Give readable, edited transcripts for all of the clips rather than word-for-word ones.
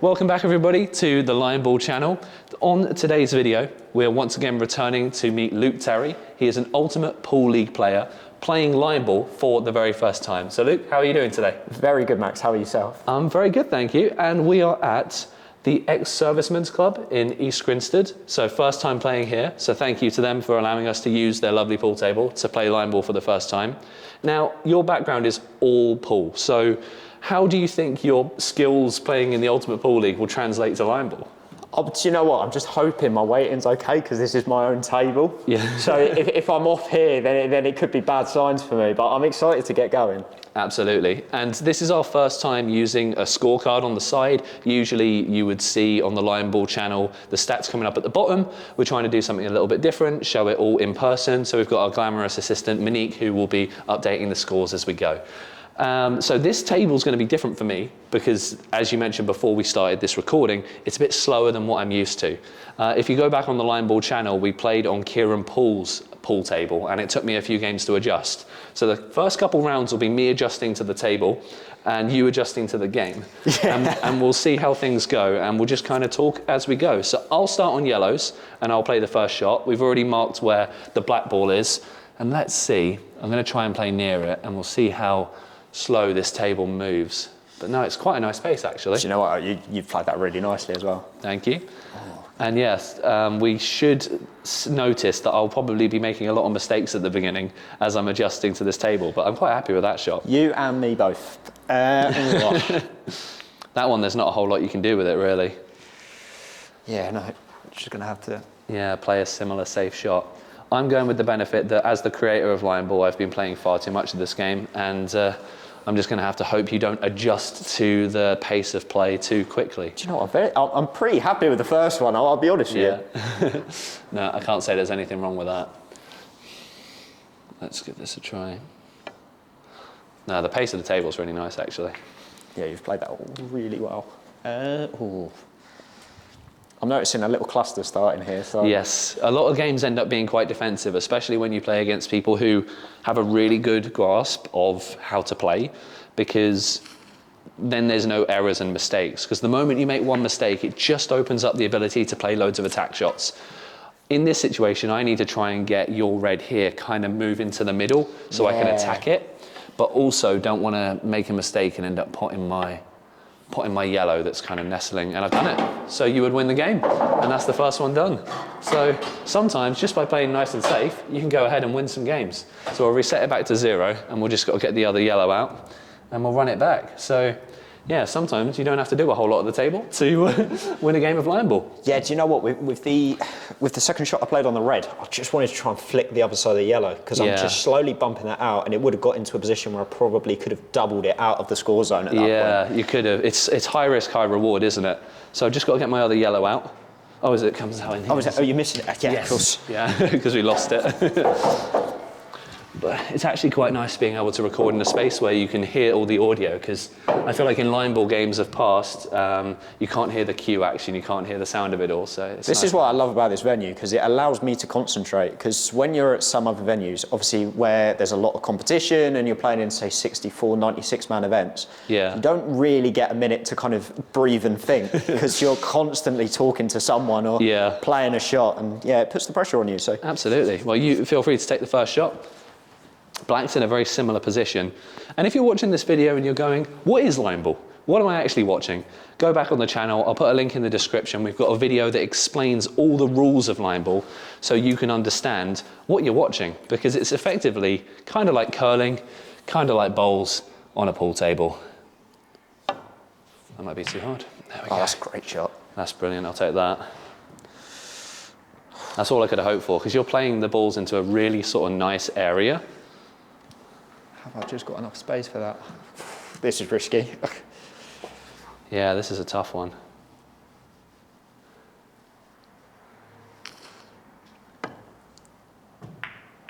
Welcome back everybody to the Line Ball channel. On today's video, we're once again returning to meet Luke Terry. He is an ultimate pool league player playing line ball for the very first time. So Luke, how are you doing today? Very good, Max. How are yourself? I'm very good, thank you. And we are at the Ex-Servicemen's Club in East Grinstead. So first time playing here. So thank you to them for allowing us to use their lovely pool table to play line ball for the first time. Now, your background is all pool. So how do you think your skills playing in the Ultimate Pool League will translate to line ball? Do you know what? I'm just hoping my weighting's okay because this is my own table. Yeah. So if I'm off here, then it could be bad signs for me. But I'm excited to get going. Absolutely. And this is our first time using a scorecard on the side. Usually you would see on the Line Ball channel the stats coming up at the bottom. We're trying to do something a little bit different, show it all in person. So we've got our glamorous assistant, Monique, who will be updating the scores as we go. So this table is going to be different for me because, as you mentioned before we started this recording, it's a bit slower than what I'm used to. If you go back on the Line Ball channel, we played on Kieran Pool's pool table and it took me a few games to adjust. So the first couple rounds will be me adjusting to the table and you adjusting to the game. Yeah. And we'll see how things go and we'll just kind of talk as we go. So I'll start on yellows and I'll play the first shot. We've already marked where the black ball is and let's see. I'm going to try and play near it and we'll see how slow this table moves. But no, it's quite a nice pace actually. Do you know what? You've played that really nicely as well. Thank you. Oh. And yes, we should notice that I'll probably be making a lot of mistakes at the beginning as I'm adjusting to this table, but I'm quite happy with that shot. You and me both. That one, there's not a whole lot you can do with it really. Yeah, no, just gonna have to. Yeah, play a similar safe shot. I'm going with the benefit that as the creator of Line Ball, I've been playing far too much of this game and I'm just going to have to hope you don't adjust to the pace of play too quickly. Do you know what? I'm pretty happy with the first one, I'll be honest with you. No, I can't say there's anything wrong with that. Let's give this a try. No, the pace of the table is really nice actually. Yeah, you've played that really well. I'm noticing a little cluster starting here. So. Yes, a lot of games end up being quite defensive, especially when you play against people who have a really good grasp of how to play, because then there's no errors and mistakes. Because the moment you make one mistake, it just opens up the ability to play loads of attack shots. In this situation, I need to try and get your red here kind of move into the middle so I can attack it, but also don't want to make a mistake and end up potting my yellow that's kind of nestling, and I've done it. So you would win the game, and that's the first one done. So sometimes, just by playing nice and safe, you can go ahead and win some games. So I'll reset it back to 0, and we'll just got to get the other yellow out, and we'll run it back. So yeah, sometimes you don't have to do a whole lot of the table to win a game of line ball. Yeah, do you know what? With the second shot I played on the red, I just wanted to try and flick the other side of the yellow because I'm just slowly bumping that out, and it would have got into a position where I probably could have doubled it out of the score zone at that point. Yeah, you could have. It's high risk, high reward, isn't it? So I've just got to get my other yellow out. Oh, as it comes out in here. Oh, you're missing it? Yeah, yes. Of course. Yeah, because we lost it. But it's actually quite nice being able to record in a space where you can hear all the audio, because I feel like in line ball games of past, you can't hear the cue action, you can't hear the sound of it all. So this is what I love about this venue, because it allows me to concentrate. Because when you're at some other venues, obviously where there's a lot of competition and you're playing in, say, 64, 96-man events, you don't really get a minute to kind of breathe and think, because you're constantly talking to someone or playing a shot, and it puts the pressure on you. So absolutely. Well, you feel free to take the first shot. Black's in a very similar position. And if you're watching this video and you're going, what is line ball? What am I actually watching? Go back on the channel. I'll put a link in the description. We've got a video that explains all the rules of line ball so you can understand what you're watching, because it's effectively kind of like curling, kind of like bowls on a pool table. That might be too hard. There we go. That's a great shot. That's brilliant. I'll take that. That's all I could have hoped for, because you're playing the balls into a really sort of nice area. Have I just got enough space for that? This is risky. Yeah, this is a tough one.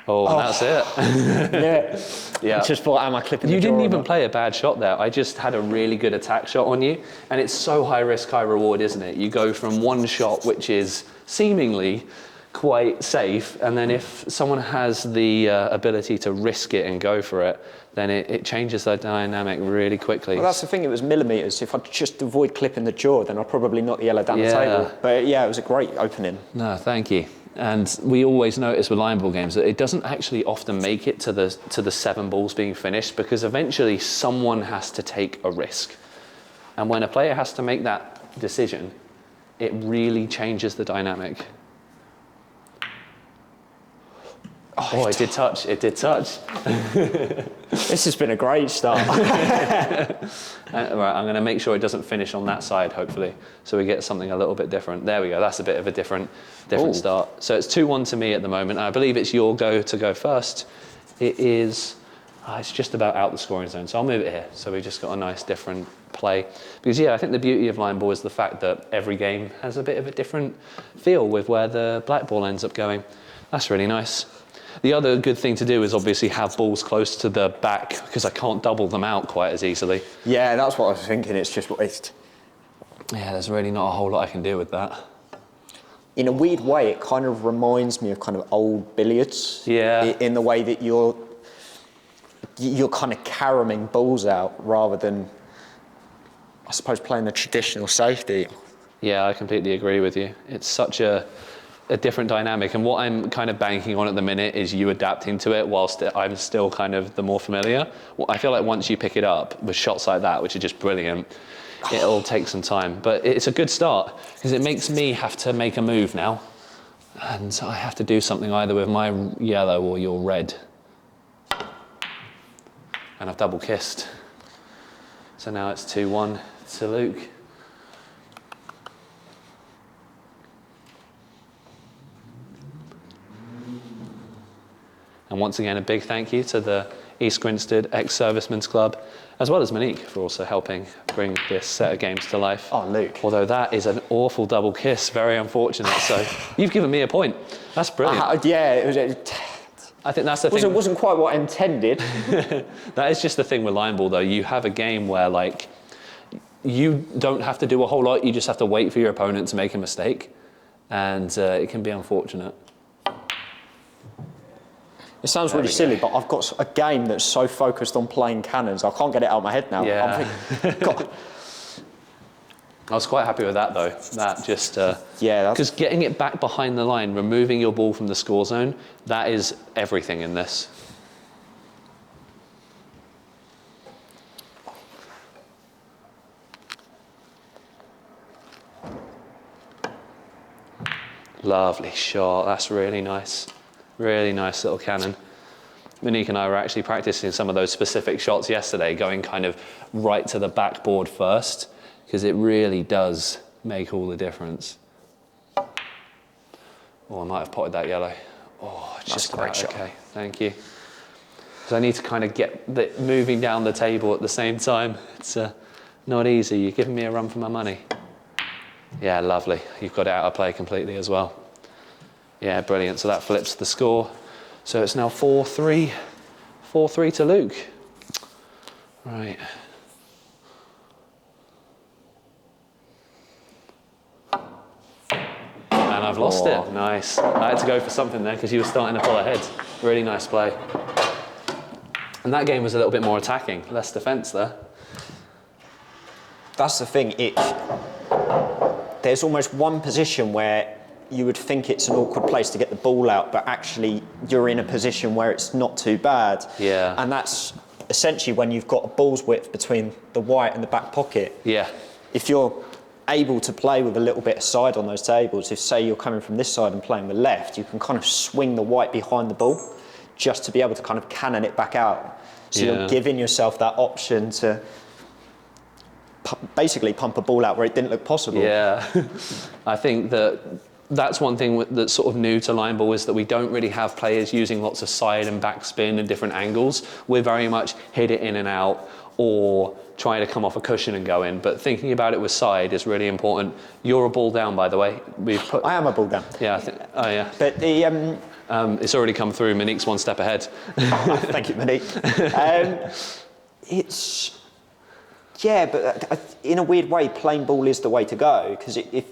Oh, that's it. Yeah. I just thought, am I clipping You didn't even play a bad shot there. I just had a really good attack shot on you. And it's so high risk, high reward, isn't it? You go from one shot, which is seemingly quite safe. And then if someone has the ability to risk it and go for it, then it changes the dynamic really quickly. Well, that's the thing, it was millimetres. If I'd just avoid clipping the jaw, then I'd probably knock the yellow down the table. But yeah, it was a great opening. No, thank you. And we always notice with line ball games that it doesn't actually often make it to the 7 balls being finished, because eventually someone has to take a risk. And when a player has to make that decision, it really changes the dynamic. Oh, it did touch. It did touch. This has been a great start. Right, I'm going to make sure it doesn't finish on that side, hopefully, so we get something a little bit different. There we go. That's a bit of a different start. So it's 2-1 to me at the moment. I believe it's your go to go first. It is. It's just about out the scoring zone, so I'll move it here. So we've just got a nice different play. Because yeah, I think the beauty of line ball is the fact that every game has a bit of a different feel with where the black ball ends up going. That's really nice. The other good thing to do is obviously have balls close to the back, because I can't double them out quite as easily. Yeah, that's what I was thinking. It's just waste. Yeah, there's really not a whole lot I can do with that. In a weird way, it kind of reminds me of kind of old billiards. Yeah. In the way that you're kind of caroming balls out rather than, I suppose, playing the traditional safety. Yeah, I completely agree with you. It's such a different dynamic, and what I'm kind of banking on at the minute is you adapting to it whilst I'm still kind of the more familiar. Well, I feel like once you pick it up with shots like that, which are just brilliant, it'll take some time. But it's a good start, because it makes me have to make a move now, and I have to do something either with my yellow or your red. And I've double kissed. So now it's 2-1 to Luke. And once again, a big thank you to the East Grinstead Ex-Servicemen's Club, as well as Monique for also helping bring this set of games to life. Oh, Luke. Although that is an awful double kiss, very unfortunate. So you've given me a point. That's brilliant. Yeah, it was. I think that's the thing. It wasn't quite what I intended. That is just the thing with line ball, though. You have a game where, like, you don't have to do a whole lot. You just have to wait for your opponent to make a mistake, and it can be unfortunate. It sounds really silly, but I've got a game that's so focused on playing cannons, I can't get it out of my head now. Yeah. I was quite happy with that, though. That just... yeah. Because getting it back behind the line, removing your ball from the score zone, that is everything in this. Lovely shot. That's really nice. Really nice little cannon. Monique and I were actually practicing some of those specific shots yesterday, going kind of right to the backboard first, because it really does make all the difference. Oh, I might have potted that yellow. Oh, it's just about okay. Thank you. Because I need to kind of get moving down the table at the same time. It's not easy. You're giving me a run for my money. Yeah, lovely. You've got it out of play completely as well. Yeah, brilliant. So that flips the score. So it's now 4-3. 4-3 to Luke. Right. And I've lost it. Nice. I had to go for something there because you were starting to pull ahead. Really nice play. And that game was a little bit more attacking, less defence there. That's the thing. There's almost one position where you would think it's an awkward place to get the ball out, but actually you're in a position where it's not too bad. Yeah. And that's essentially when you've got a ball's width between the white and the back pocket. Yeah. If you're able to play with a little bit of side on those tables, if say you're coming from this side and playing the left, you can kind of swing the white behind the ball just to be able to kind of cannon it back out. So you're giving yourself that option to basically pump a ball out where it didn't look possible. Yeah. I think that's one thing that's sort of new to line ball, is that we don't really have players using lots of side and back spin and different angles. We're very much hit it in and out, or trying to come off a cushion and go in. But thinking about it with side is really important. You're a ball down, by the way. I am a ball down. Yeah, I think. Oh yeah. But the it's already come through. Monique's one step ahead. Thank you, Monique. It's but in a weird way, playing ball is the way to go, because if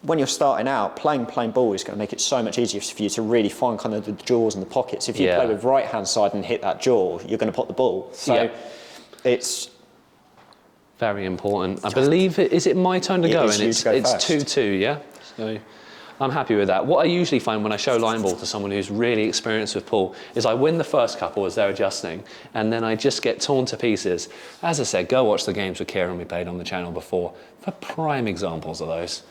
when you're starting out, playing plain ball is going to make it so much easier for you to really find kind of the jaws and the pockets. If you play with right-hand side and hit that jaw, you're going to pop the ball. So it's very important. I believe is it my turn to go? And it's 2-2, yeah? So I'm happy with that. What I usually find when I show line ball to someone who's really experienced with pool is I win the first couple as they're adjusting, and then I just get torn to pieces. As I said, go watch the games with Kieran we played on the channel before for prime examples of those.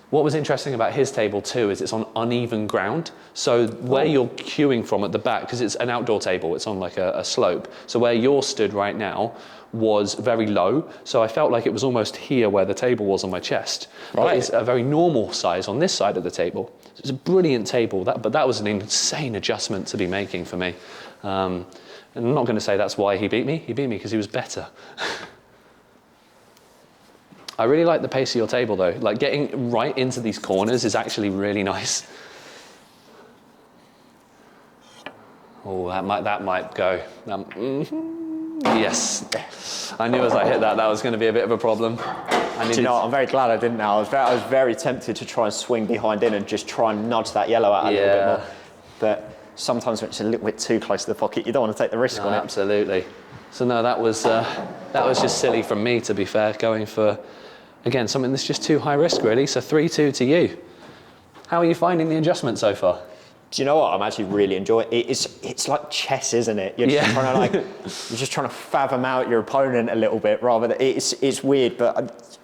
What was interesting about his table too is it's on uneven ground. So where you're cueing from at the back, because it's an outdoor table, it's on like a slope. So where you're stood right now was very low. So I felt like it was almost here where the table was on my chest. Right. But it's a very normal size on this side of the table. So it's a brilliant table, but that was an insane adjustment to be making for me. And I'm not going to say that's why he beat me. He beat me because he was better. I really like the pace of your table though. Like getting right into these corners is actually really nice. Oh, that might go. Yes. I knew as I hit that was going to be a bit of a problem. Do you know what? I'm very glad I didn't now. I was very tempted to try and swing behind in and just try and nudge that yellow out a little bit more. But sometimes when it's a little bit too close to the pocket, you don't want to take the risk on it. Absolutely. So no, that was just silly from me, to be fair, going for, again, something that's just too high risk really. So 3-2 to you. How are you finding the adjustment so far? Do you know what? I'm actually really enjoying it. It's like chess, isn't it? You're just trying to fathom out your opponent a little bit rather than it's weird, but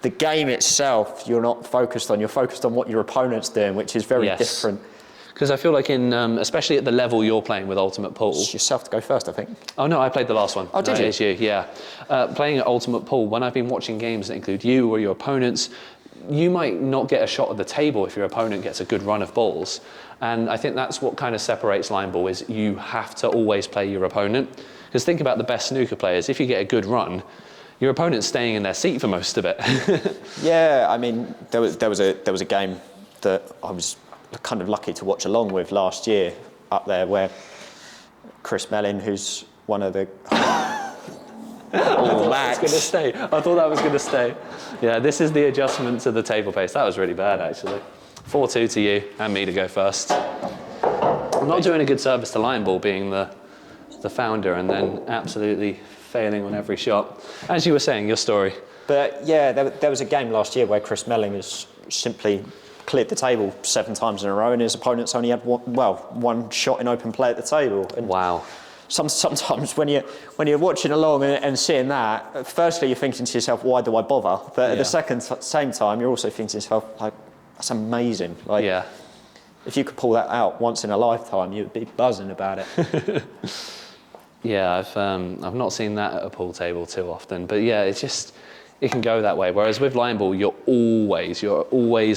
the game itself you're not focused on. You're focused on what your opponent's doing, which is very different. Because I feel like especially at the level you're playing with Ultimate Pool. It's yourself to go first, I think. Oh no, I played the last one. Oh, did you? It's you, yeah. Playing at Ultimate Pool, when I've been watching games that include you or your opponents, you might not get a shot at the table if your opponent gets a good run of balls. And I think that's what kind of separates line ball is you have to always play your opponent. Because think about the best snooker players. If you get a good run, your opponent's staying in their seat for most of it. Yeah, I mean, there was a game that I was kind of lucky to watch along with last year up there where Chris Mellin, who's one of the... Max. I thought that was going to stay. Yeah, this is the adjustment to the table pace. That was really bad, actually. 4-2 to you, and me to go first. I'm not doing a good service to line ball, being the founder, and then absolutely failing on every shot. As you were saying, your story. But yeah, there was a game last year where Chris Mellin has simply cleared the table 7 times in a row, and his opponents only had one shot in open play at the table. And wow. Sometimes when you're watching along and seeing that, firstly you're thinking to yourself, why do I bother? But at the same time, you're also thinking to yourself, like, that's amazing. Like, if you could pull that out once in a lifetime, you'd be buzzing about it. Yeah, I've not seen that at a pool table too often, but yeah, it can go that way. Whereas with line ball, you're always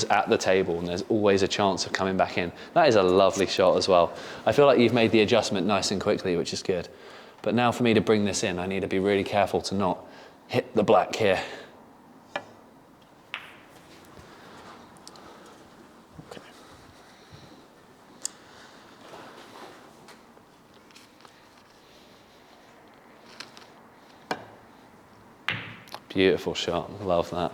at the table, and there's always a chance of coming back in. That is a lovely shot as well. I feel like you've made the adjustment nice and quickly, which is good. But now for me to bring this in, I need to be really careful to not hit the black here. Beautiful shot, love that.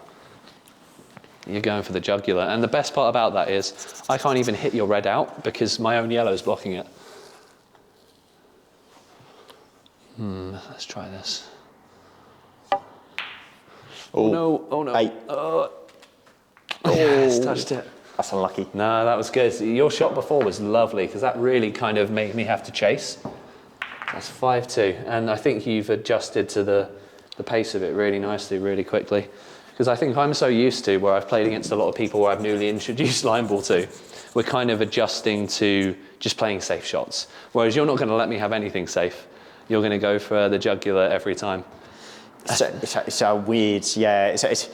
You're going for the jugular, and the best part about that is I can't even hit your red out because my own yellow is blocking it. Let's try this. Oh no, oh no. 8. Oh, yes, touched it. That's unlucky. No, that was good. Your shot before was lovely because that really kind of made me have to chase. That's 5-2, and I think you've adjusted to the pace of it really nicely, really quickly. Because I think I'm so used to where I've played against a lot of people where I've newly introduced line ball to, we're kind of adjusting to just playing safe shots. Whereas you're not going to let me have anything safe. You're going to go for the jugular every time. It's a weird, yeah. It's, as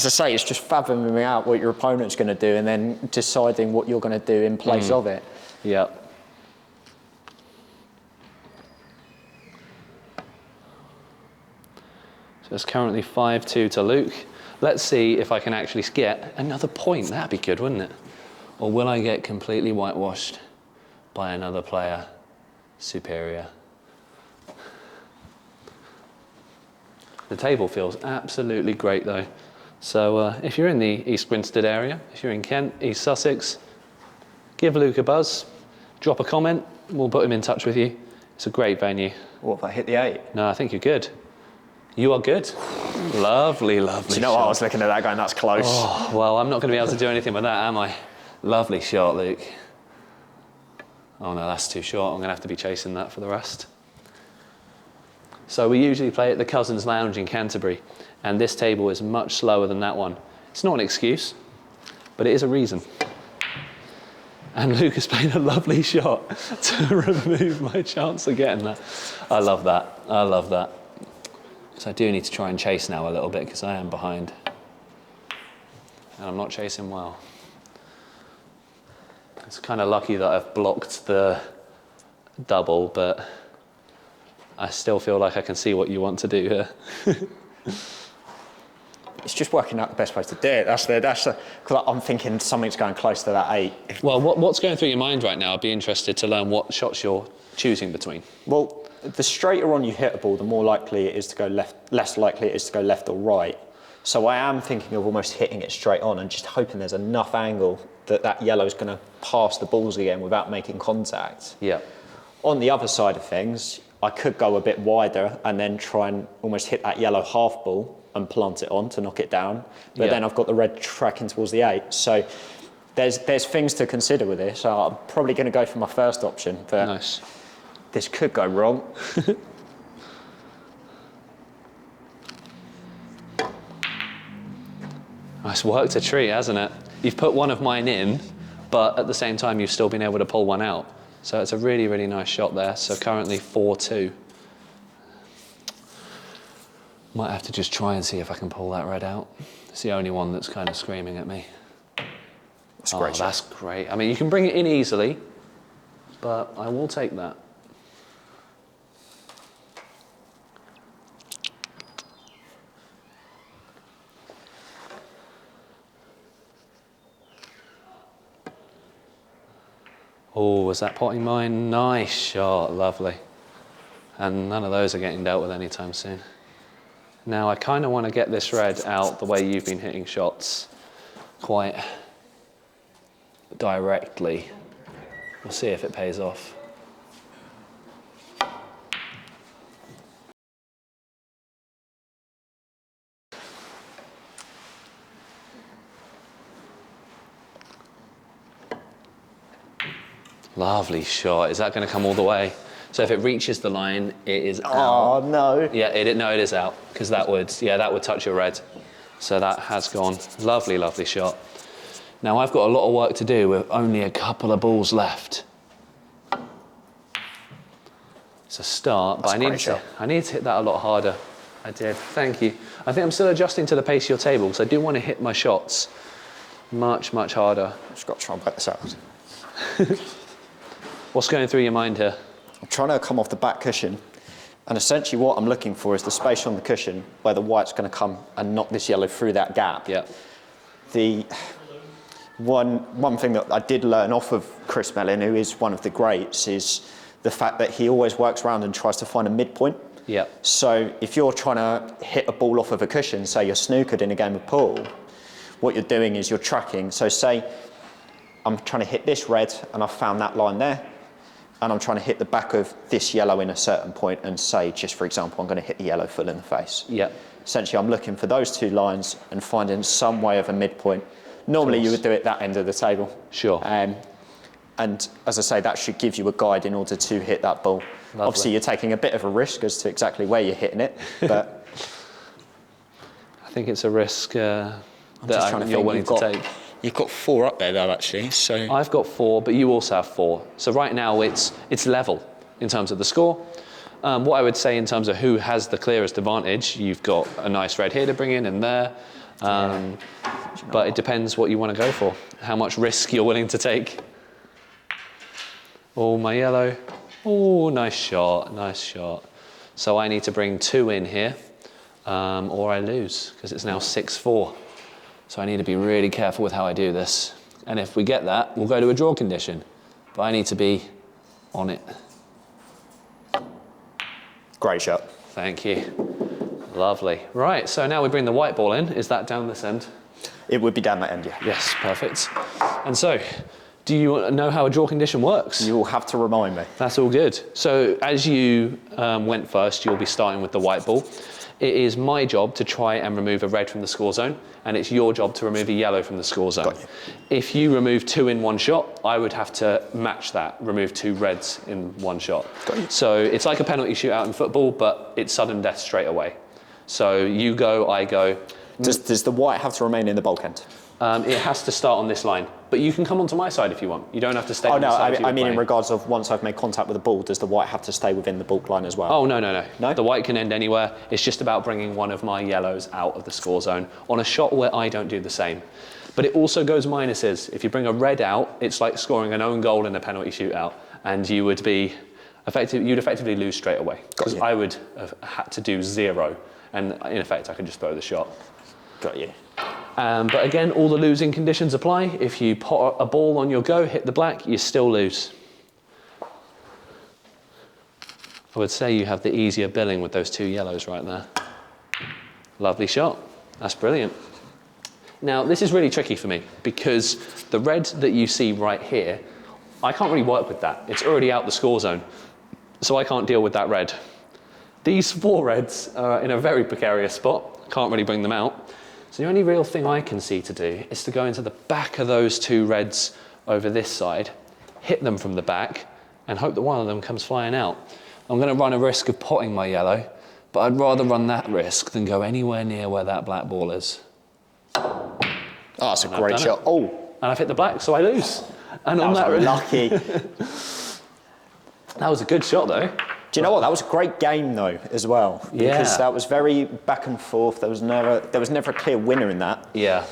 I say, it's just fathoming out what your opponent's going to do and then deciding what you're going to do in place of it. Yeah. So it's currently 5-2 to Luke. Let's see if I can actually get another point. That'd be good, wouldn't it? Or will I get completely whitewashed by another player superior? The table feels absolutely great though. So if you're in the East Grinstead area, if you're in Kent, East Sussex, give Luke a buzz, drop a comment, we'll put him in touch with you. It's a great venue. What if I hit the 8? No, I think you're good. You are good. Lovely, lovely. Do you know what? I was looking at that going, that's close. Oh, well, I'm not going to be able to do anything with that, am I? Lovely shot, Luke. Oh no, that's too short. I'm going to have to be chasing that for the rest. So we usually play at the Cousins Lounge in Canterbury, and this table is much slower than that one. It's not an excuse, but it is a reason. And Luke has played a lovely shot to remove my chance of getting that. I love that. I love that. So I do need to try and chase now a little bit because I am behind. And I'm not chasing well. It's kind of lucky that I've blocked the double, but I still feel like I can see what you want to do here. It's just working out the best way to do it. That's the, because I'm thinking something's going close to that 8. Well, what's going through your mind right now? I'd be interested to learn what shots you're choosing between. Well, the straighter on you hit a ball, the more likely it is to go left, less likely it is to go left or right. So I am thinking of almost hitting it straight on and just hoping there's enough angle that yellow is going to pass the balls again without making contact. Yeah. On the other side of things, I could go a bit wider and then try and almost hit that yellow half ball and plant it on to knock it down. But then I've got the red tracking towards the 8. So there's things to consider with this. So I'm probably going to go for my first option. But nice. This could go wrong. It's worked a treat, hasn't it? You've put one of mine in, but at the same time, you've still been able to pull one out. So it's a really, really nice shot there. So currently 4-2. Might have to just try and see if I can pull that red out. It's the only one that's kind of screaming at me. That's great. That's great. I mean, you can bring it in easily, but I will take that. Oh, was that potting mine? Nice shot, lovely. And none of those are getting dealt with anytime soon. Now I kind of want to get this red out the way you've been hitting shots, quite directly. We'll see if it pays off. Lovely shot. Is that going to come all the way? So if it reaches the line, it is out. Oh, no. Yeah, it is out, because that would touch your red. So that has gone. Lovely, lovely shot. Now I've got a lot of work to do with only a couple of balls left. It's a start, but I need to hit that a lot harder. I did, thank you. I think I'm still adjusting to the pace of your table, because I do want to hit my shots much, much harder. I've just got to try and work this out. What's going through your mind here? I'm trying to come off the back cushion, and essentially what I'm looking for is the space on the cushion where the white's going to come and knock this yellow through that gap. Yeah. The one thing that I did learn off of Chris Mellin, who is one of the greats, is the fact that he always works around and tries to find a midpoint. Yeah. So if you're trying to hit a ball off of a cushion, say you're snookered in a game of pool, what you're doing is you're tracking. So say I'm trying to hit this red and I've found that line there, and I'm trying to hit the back of this yellow in a certain point, and say, just for example, I'm going to hit the yellow full in the face. Yeah. Essentially, I'm looking for those two lines and finding some way of a midpoint. Normally, you would do it that end of the table. Sure. And as I say, that should give you a guide in order to hit that ball. Lovely. Obviously, you're taking a bit of a risk as to exactly where you're hitting it, but I think it's a risk that you're willing to take. You've got 4 up there, though, actually. So I've got 4, but you also have 4. So right now it's level in terms of the score. What I would say in terms of who has the clearest advantage, you've got a nice red here to bring in and there. But it depends what you want to go for, how much risk you're willing to take. Oh, my yellow. Oh, nice shot, nice shot. So I need to bring 2 in here, or I lose, because it's now 6-4. So I need to be really careful with how I do this. And if we get that, we'll go to a draw condition. But I need to be on it. Great shot. Thank you. Lovely. Right, so now we bring the white ball in. Is that down this end? It would be down that end, yeah. Yes, perfect. And so, do you know how a draw condition works? You'll have to remind me. That's all good. So as you went first, you'll be starting with the white ball. It is my job to try and remove a red from the score zone, and it's your job to remove a yellow from the score zone. Got you. If you remove 2 in one shot, I would have to match that, remove 2 reds in one shot. Got you. So it's like a penalty shootout in football, but it's sudden death straight away. So you go, I go. Does the white have to remain in the bulk end? It has to start on this line, but you can come onto my side if you want. You don't have to stay Oh on the no, side I mean in regards of once I've made contact with the ball, does the white have to stay within the bulk line as well? Oh, no. No? The white can end anywhere. It's just about bringing one of my yellows out of the score zone on a shot where I don't do the same. But it also goes minuses. If you bring a red out, it's like scoring an own goal in a penalty shootout, and you would be you'd effectively lose straight away, because I would have had to do 0, and in effect I could just throw the shot. Got you. But again, all the losing conditions apply. If you pot a ball on your go, hit the black, you still lose. I would say you have the easier billing with those 2 yellows right there. Lovely shot. That's brilliant. Now, this is really tricky for me, because the red that you see right here, I can't really work with that. It's already out the score zone, so I can't deal with that red. These 4 reds are in a very precarious spot. Can't really bring them out. So the only real thing I can see to do is to go into the back of those 2 reds over this side, hit them from the back, and hope that one of them comes flying out. I'm going to run a risk of potting my yellow, but I'd rather run that risk than go anywhere near where that black ball is. Oh, that's a great shot. Oh. And I've hit the black, so I lose. And That on was that lucky. That was a good shot, though. Do you know what? That was a great game, though, as well. Yeah. Because that was very back and forth. There was never a clear winner in that. Yeah.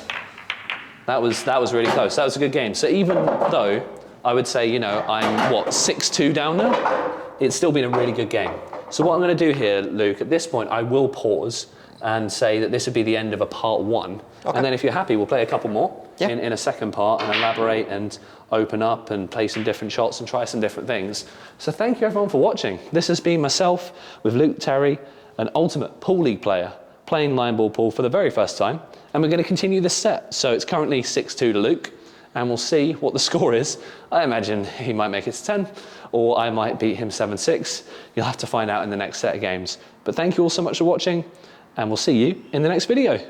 That was really close. That was a good game. So even though I would say, I'm, 6-2 down now, it's still been a really good game. So what I'm going to do here, Luke, at this point, I will pause and say that this would be the end of a part 1. Okay. And then if you're happy, we'll play a couple more in a second part and elaborate and open up and play some different shots and try some different things. So thank you everyone for watching. This has been myself with Luke Terry, an ultimate pool league player, playing line ball pool for the very first time. And we're going to continue this set. So it's currently 6-2 to Luke, and we'll see what the score is. I imagine he might make it to 10, or I might beat him 7-6. You'll have to find out in the next set of games. But thank you all so much for watching, and we'll see you in the next video.